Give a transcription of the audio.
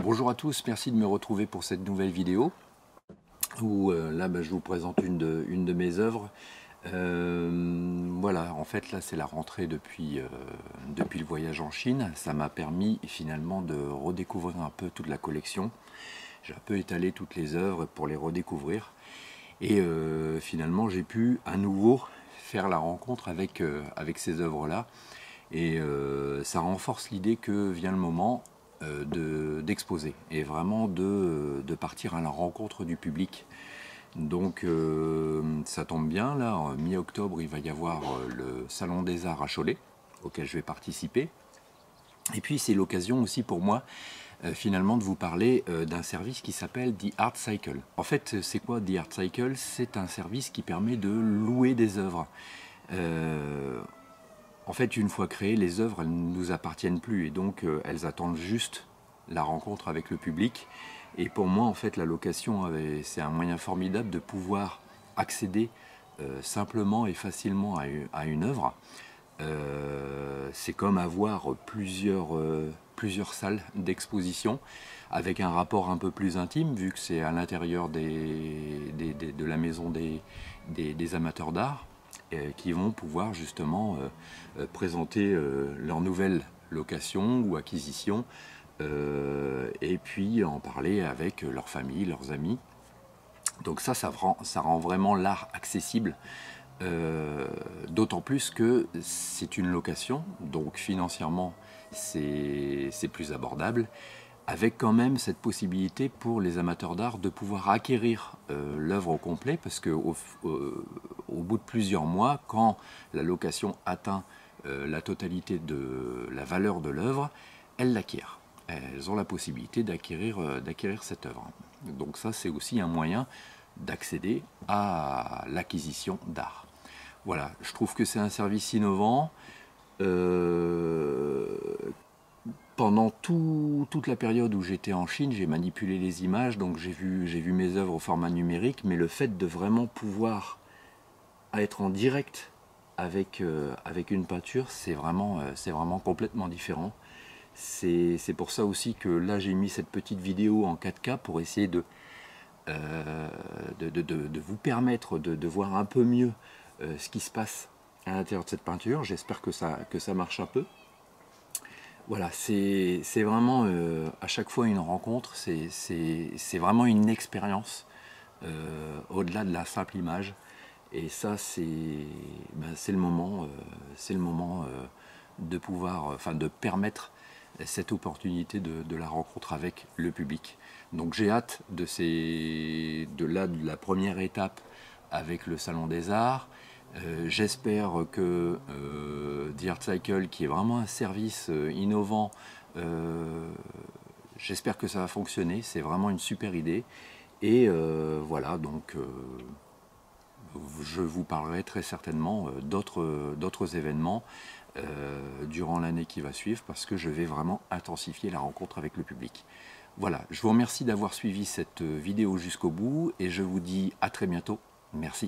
Bonjour à tous, merci de me retrouver pour cette nouvelle vidéo où là je vous présente une de mes œuvres. Voilà, en fait là c'est la rentrée depuis le voyage en Chine. Ça m'a permis finalement de redécouvrir un peu toute la collection. J'ai un peu étalé toutes les œuvres pour les redécouvrir. Et finalement j'ai pu à nouveau faire la rencontre avec ces œuvres-là. Et ça renforce l'idée que vient le moment d'exposer et vraiment de partir à la rencontre du public. Donc ça tombe bien, là, en mi-octobre, il va y avoir le Salon des Arts à Cholet, auquel je vais participer. Et puis c'est l'occasion aussi pour moi finalement de vous parler d'un service qui s'appelle The Art Cycle. En fait, c'est quoi The Art Cycle? C'est un service qui permet de louer des œuvres. En fait, une fois créées, les œuvres, elles ne nous appartiennent plus et donc elles attendent juste la rencontre avec le public. Et pour moi, en fait, la location, c'est un moyen formidable de pouvoir accéder simplement et facilement à une œuvre. C'est comme avoir plusieurs salles d'exposition avec un rapport un peu plus intime, vu que c'est à l'intérieur de la maison des amateurs d'art, qui vont pouvoir justement présenter leur nouvelle location ou acquisition et puis en parler avec leur famille, leurs amis. Donc ça rend vraiment l'art accessible, d'autant plus que c'est une location, donc financièrement c'est plus abordable, avec quand même cette possibilité pour les amateurs d'art de pouvoir acquérir l'œuvre au complet, parce qu'au au bout de plusieurs mois, quand la location atteint la totalité de la valeur de l'œuvre, elles l'acquièrent. Elles ont la possibilité d'acquérir cette œuvre. Donc ça, c'est aussi un moyen d'accéder à l'acquisition d'art. Voilà, je trouve que c'est un service innovant. Pendant toute la période où j'étais en Chine, j'ai manipulé les images, donc j'ai vu mes œuvres au format numérique, mais le fait de vraiment pouvoir être en direct avec une peinture, c'est vraiment complètement différent. C'est pour ça aussi que là j'ai mis cette petite vidéo en 4K pour essayer de vous permettre de voir un peu mieux ce qui se passe à l'intérieur de cette peinture. J'espère que ça marche un peu. Voilà, c'est vraiment à chaque fois une rencontre, c'est vraiment une expérience au-delà de la simple image. Et ça, c'est le moment de pouvoir, enfin de permettre cette opportunité de la rencontre avec le public. Donc j'ai hâte de la première étape avec le Salon des Arts. J'espère que The Art Cycle, qui est vraiment un service innovant, j'espère que ça va fonctionner. C'est vraiment une super idée. Et voilà, donc je vous parlerai très certainement d'autres événements durant l'année qui va suivre, parce que je vais vraiment intensifier la rencontre avec le public. Voilà, je vous remercie d'avoir suivi cette vidéo jusqu'au bout et je vous dis à très bientôt. Merci.